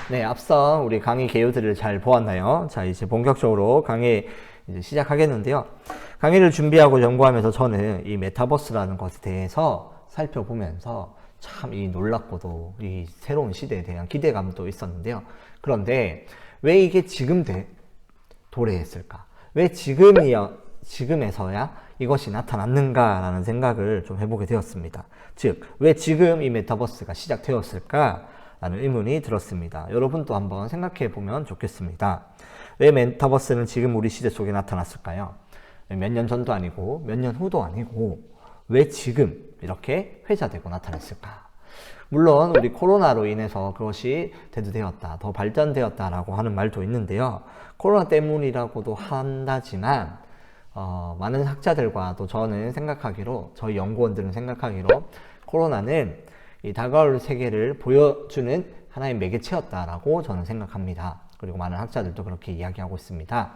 네, 앞서 우리 강의 개요들을 잘 보았나요? 자, 이제 본격적으로 강의 이제 시작하겠는데요. 강의를 준비하고 연구하면서 저는 이 메타버스라는 것에 대해서 살펴보면서 참 이 놀랍고도 이 새로운 시대에 대한 기대감도 있었는데요. 그런데 왜 이게 지금 도래했을까? 왜 지금에서야 이것이 나타났는가라는 생각을 좀 해보게 되었습니다. 즉, 왜 지금 이 메타버스가 시작되었을까? 라는 의문이 들었습니다. 여러분도 한번 생각해 보면 좋겠습니다. 왜 메타버스는 지금 우리 시대 속에 나타났을까요? 몇 년 전도 아니고 몇 년 후도 아니고 왜 지금 이렇게 회자되고 나타났을까? 물론 우리 코로나로 인해서 그것이 대두되었다, 더 발전되었다라고 하는 말도 있는데요. 코로나 때문이라고도 한다지만 많은 학자들과 또 저는 생각하기로, 저희 연구원들은 생각하기로 코로나는 이 다가올 세계를 보여주는 하나의 매개체였다라고 저는 생각합니다. 그리고 많은 학자들도 그렇게 이야기하고 있습니다.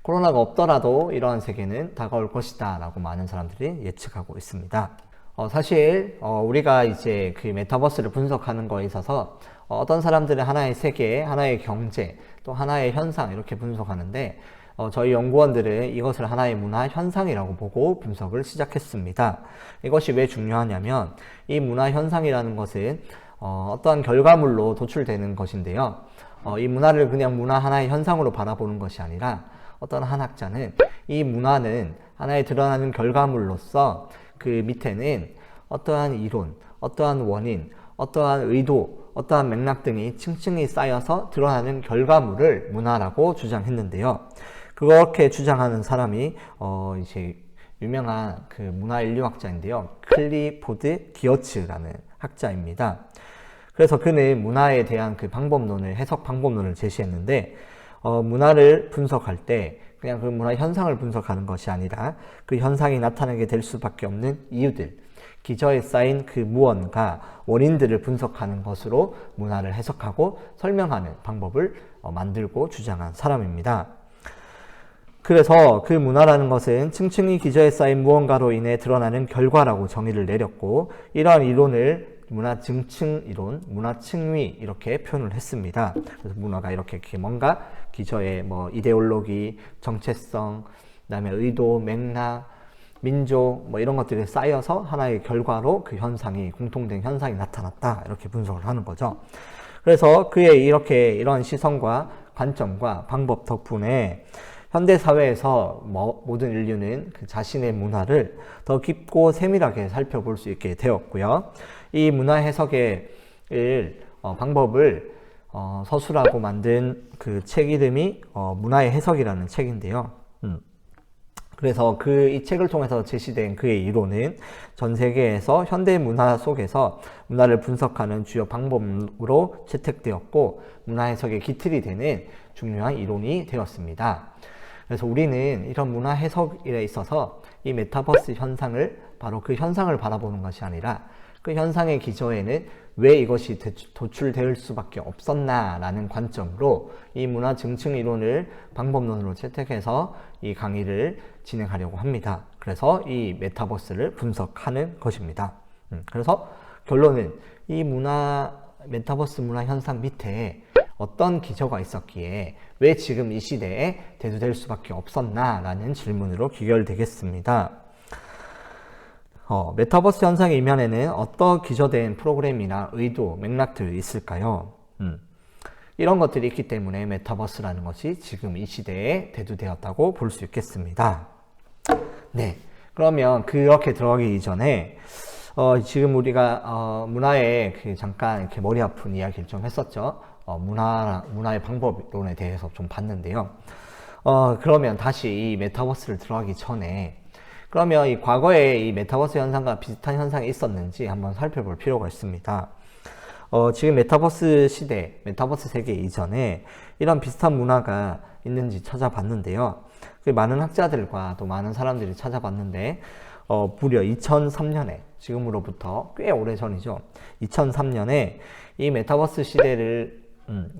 코로나가 없더라도 이러한 세계는 다가올 것이다 라고 많은 사람들이 예측하고 있습니다. 사실 우리가 이제 그 메타버스를 분석하는 거에 있어서 어떤 사람들은 하나의 세계, 하나의 경제, 또 하나의 현상 이렇게 분석하는데 저희 연구원들은 이것을 하나의 문화 현상이라고 보고 분석을 시작했습니다. 이것이 왜 중요하냐면 이 문화 현상이라는 것은 어떠한 결과물로 도출되는 것인데요. 이 문화를 그냥 문화 하나의 현상으로 바라보는 것이 아니라 어떤 한 학자는 이 문화는 하나의 드러나는 결과물로서 그 밑에는 어떠한 이론, 어떠한 원인, 어떠한 의도, 어떠한 맥락 등이 층층이 쌓여서 드러나는 결과물을 문화라고 주장했는데요. 그렇게 주장하는 사람이 이제 유명한 그 문화 인류학자인데요. 클리포드 기어츠라는 학자입니다. 그래서 그는 문화에 대한 그 방법론을, 해석 방법론을 제시했는데 문화를 분석할 때 그냥 그 문화 현상을 분석하는 것이 아니라 그 현상이 나타나게 될 수밖에 없는 이유들, 기저에 쌓인 그 무언가 원인들을 분석하는 것으로 문화를 해석하고 설명하는 방법을 만들고 주장한 사람입니다. 그래서 그 문화라는 것은 층층이 기저에 쌓인 무언가로 인해 드러나는 결과라고 정의를 내렸고, 이러한 이론을 문화 증층 이론, 문화 층위 이렇게 표현을 했습니다. 그래서 문화가 이렇게 뭔가 기저에 뭐 이데올로기, 정체성, 그다음에 의도, 맥락, 민족 뭐 이런 것들이 쌓여서 하나의 결과로 그 현상이, 공통된 현상이 나타났다, 이렇게 분석을 하는 거죠. 그래서 그의 이런 시선과 관점과 방법 덕분에 현대 사회에서 모든 인류는 그 자신의 문화를 더 깊고 세밀하게 살펴볼 수 있게 되었고요. 이 문화 해석의 방법을 서술하고 만든 그 책 이름이 문화의 해석이라는 책인데요. 그래서 이 책을 통해서 제시된 그의 이론은 전 세계에서 현대 문화 속에서 문화를 분석하는 주요 방법으로 채택되었고, 문화 해석의 기틀이 되는 중요한 이론이 되었습니다. 그래서 우리는 이런 문화 해석에 있어서 이 메타버스 현상을, 바로 그 현상을 바라보는 것이 아니라 그 현상의 기저에는 왜 이것이 도출될 수밖에 없었나라는 관점으로 이 문화 증층 이론을 방법론으로 채택해서 이 강의를 진행하려고 합니다. 그래서 이 메타버스를 분석하는 것입니다. 그래서 결론은 이 메타버스 문화 현상 밑에 어떤 기저가 있었기에 왜 지금 이 시대에 대두될 수밖에 없었나라는 질문으로 귀결되겠습니다. 메타버스 현상의 이면에는 어떤 기저된 프로그램이나 의도, 맥락들이 있을까요? 이런 것들이 있기 때문에 메타버스라는 것이 지금 이 시대에 대두되었다고 볼 수 있겠습니다. 네, 그러면 그렇게 들어가기 이전에 지금 우리가 문화에 잠깐 이렇게 머리 아픈 이야기를 좀 했었죠. 문화의 방법론에 대해서 좀 봤는데요. 그러면 다시 이 메타버스를 들어가기 전에, 그러면 이 과거에 이 메타버스 현상과 비슷한 현상이 있었는지 한번 살펴볼 필요가 있습니다. 지금 메타버스 시대, 메타버스 세계 이전에 이런 비슷한 문화가 있는지 찾아봤는데요. 많은 학자들과 또 많은 사람들이 찾아봤는데 무려 2003년에, 지금으로부터 꽤 오래전이죠. 2003년에 이 메타버스 시대를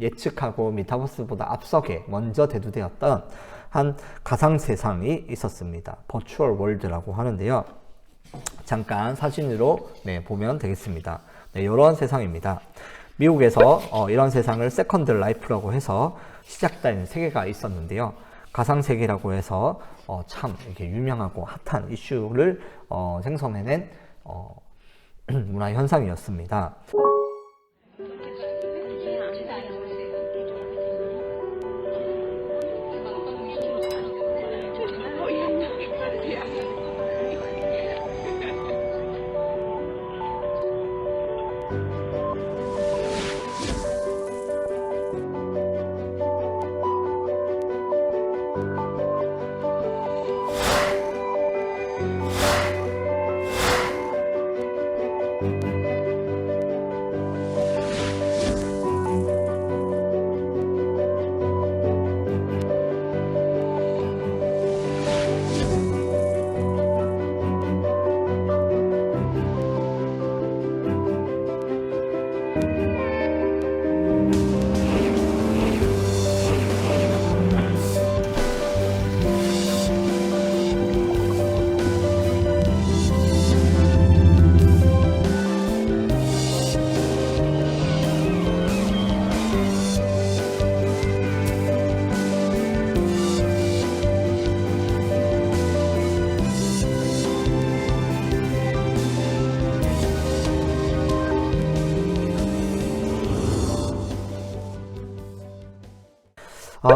예측하고 메타버스보다 앞서게 먼저 대두되었던 한 가상세상이 있었습니다. 버추얼 월드라고 하는데요. 잠깐 사진으로 보면 되겠습니다. 이런 세상입니다. 미국에서 이런 세상을 세컨드 라이프라고 해서 시작된 세계가 있었는데요. 가상세계라고 해서 참 이렇게 유명하고 핫한 이슈를 생성해낸 문화 현상이었습니다.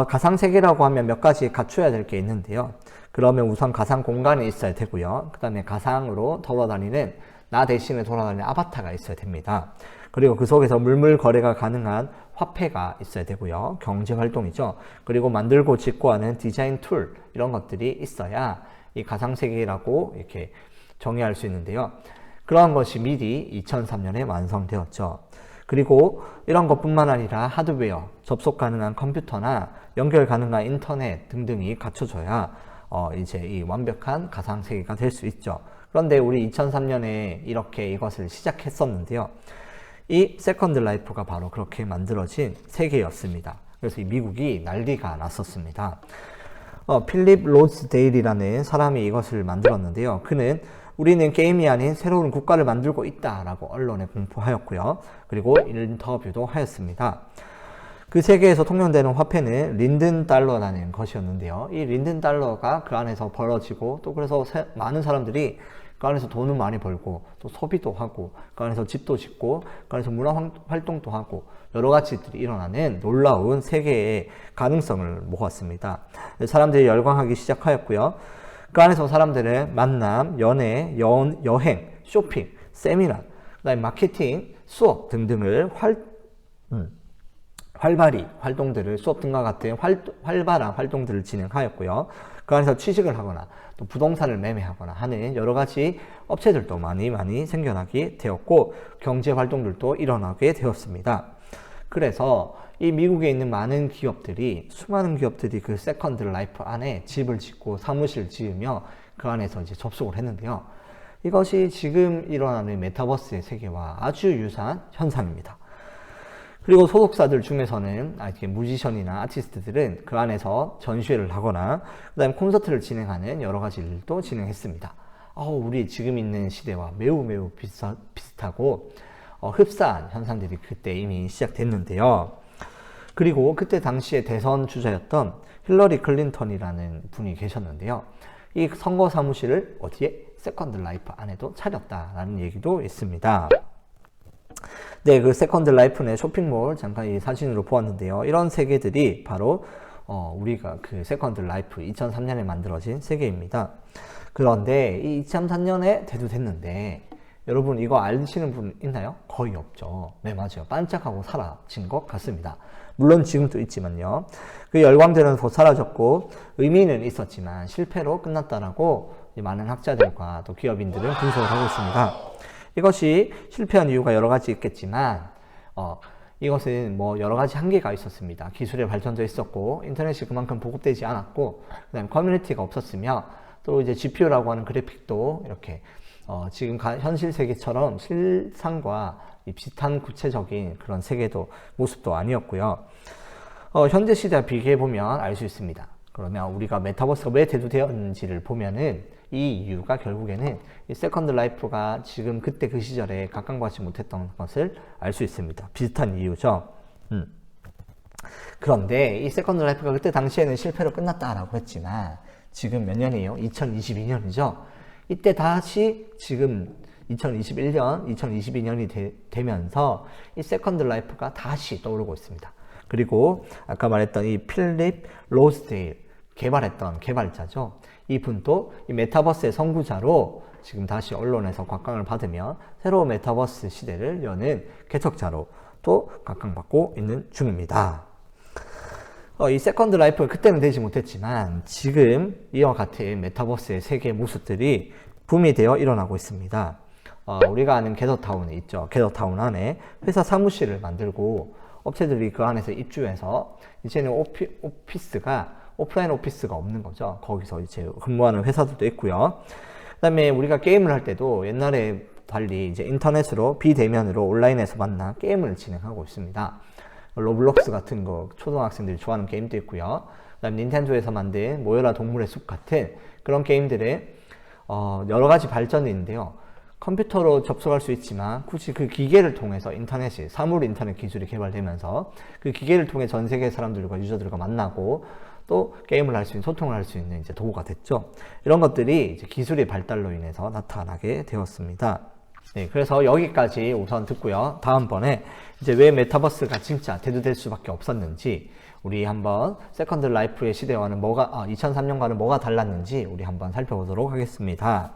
가상세계라고 하면 몇 가지 갖춰야 될 게 있는데요. 그러면 우선 가상 공간이 있어야 되고요. 그 다음에 가상으로 돌아다니는, 나 대신에 돌아다니는 아바타가 있어야 됩니다. 그리고 그 속에서 물물 거래가 가능한 화폐가 있어야 되고요. 경제활동이죠. 그리고 만들고 짓고 하는 디자인 툴, 이런 것들이 있어야 이 가상세계라고 이렇게 정의할 수 있는데요. 그러한 것이 미리 2003년에 완성되었죠. 그리고 이런 것뿐만 아니라 하드웨어, 접속 가능한 컴퓨터나 연결 가능한 인터넷 등등이 갖춰져야 이제 이 완벽한 가상세계가 될 수 있죠. 그런데 우리 2003년에 이렇게 이것을 시작했었는데요. 이 세컨드 라이프가 바로 그렇게 만들어진 세계였습니다. 그래서 이 미국이 난리가 났었습니다. 필립 로즈데일이라는 사람이 이것을 만들었는데요. 그는 우리는 게임이 아닌 새로운 국가를 만들고 있다라고 언론에 공포하였고요. 그리고 인터뷰도 하였습니다. 그 세계에서 통용되는 화폐는 린든 달러라는 것이었는데요. 이 린든 달러가 그 안에서 벌어지고, 또 그래서 많은 사람들이 그 안에서 돈을 많이 벌고, 또 소비도 하고, 그 안에서 집도 짓고, 그 안에서 문화 활동도 하고, 여러 가지들이 일어나는 놀라운 세계의 가능성을 모았습니다. 사람들이 열광하기 시작하였고요. 그 안에서 사람들은 만남, 연애, 여행, 쇼핑, 세미나, 그다음에 마케팅, 수업 등등을 활발히 활동들을, 수업 등과 같은 활발한 활동들을 진행하였고요. 그 안에서 취직을 하거나 또 부동산을 매매하거나 하는 여러 가지 업체들도 많이 생겨나게 되었고, 경제 활동들도 일어나게 되었습니다. 그래서 이 미국에 있는 수많은 기업들이 그 세컨드 라이프 안에 집을 짓고 사무실을 지으며 그 안에서 이제 접속을 했는데요. 이것이 지금 일어나는 메타버스의 세계와 아주 유사한 현상입니다. 그리고 소속사들 중에서는 이렇게 뮤지션이나 아티스트들은 그 안에서 전시회를 하거나 그다음에 콘서트를 진행하는 여러 가지 일도 진행했습니다. 우리 지금 있는 시대와 매우 비슷하고 흡사한 현상들이 그때 이미 시작됐는데요. 그리고 그때 당시에 대선 주자였던 힐러리 클린턴이라는 분이 계셨는데요. 이 선거 사무실을 어디에? 세컨드 라이프 안에도 차렸다라는 얘기도 있습니다. 네, 그 세컨드 라이프 내 쇼핑몰 잠깐 이 사진으로 보았는데요. 이런 세계들이 바로 우리가 그 세컨드 라이프 2003년에 만들어진 세계입니다. 그런데 이 2003년에 대두됐는데 여러분 이거 아시는 분 있나요? 거의 없죠. 네, 맞아요. 반짝하고 사라진 것 같습니다. 물론 지금도 있지만요. 그 열광들은 곧 사라졌고 의미는 있었지만 실패로 끝났다라고 많은 학자들과 또 기업인들은 분석을 하고 있습니다. 이것이 실패한 이유가 여러 가지 있겠지만 이것은 뭐 여러 가지 한계가 있었습니다. 기술의 발전도 있었고 인터넷이 그만큼 보급되지 않았고 그다음에 커뮤니티가 없었으며 또 이제 GPU라고 하는 그래픽도 이렇게 지금 현실 세계처럼 실상과 비슷한 구체적인 그런 세계도 모습도 아니었고요. 현재 시대와 비교해 보면 알 수 있습니다. 그러면 우리가 메타버스가 왜 대두되었는지를 보면은 이 이유가 결국에는 이 세컨드 라이프가 지금 그때 그 시절에 각광받지 못했던 것을 알 수 있습니다. 비슷한 이유죠. 그런데 이 세컨드 라이프가 그때 당시에는 실패로 끝났다라고 했지만 지금 몇 년이에요? 2022년이죠. 이때 다시 지금 2021년, 2022년이 되면서 이 세컨드 라이프가 다시 떠오르고 있습니다. 그리고 아까 말했던 이 필립 로스데일 개발했던 개발자죠. 이분도 이 메타버스의 선구자로 지금 다시 언론에서 각광을 받으며 새로운 메타버스 시대를 여는 개척자로 또 각광받고 있는 중입니다. 이 세컨드 라이프가 그때는 되지 못했지만 지금 이와 같은 메타버스의 세계 모습들이 붐이 되어 일어나고 있습니다. 우리가 아는 게더타운에 있죠. 게더타운 안에 회사 사무실을 만들고 업체들이 그 안에서 입주해서 이제는 오피스가 오프라인 오피스가 없는 거죠. 거기서 이제 근무하는 회사들도 있고요. 그다음에 우리가 게임을 할 때도 옛날에 달리 이제 인터넷으로 비대면으로 온라인에서 만나 게임을 진행하고 있습니다. 로블록스 같은 거 초등학생들이 좋아하는 게임도 있고요. 그다음 닌텐도에서 만든 모여라 동물의 숲 같은 그런 게임들의 여러 가지 발전이 있는데요. 컴퓨터로 접속할 수 있지만 굳이 그 기계를 통해서 인터넷이 사물 인터넷 기술이 개발되면서 그 기계를 통해 전 세계 사람들과 유저들과 만나고 또 게임을 할 수 있는 소통을 할 수 있는 이제 도구가 됐죠. 이런 것들이 이제 기술의 발달로 인해서 나타나게 되었습니다. 네, 그래서 여기까지 우선 듣고요. 다음번에 이제 왜 메타버스가 진짜 대두될 수밖에 없었는지 우리 한번 세컨드 라이프의 시대와는 2003년과는 뭐가 달랐는지 우리 한번 살펴보도록 하겠습니다.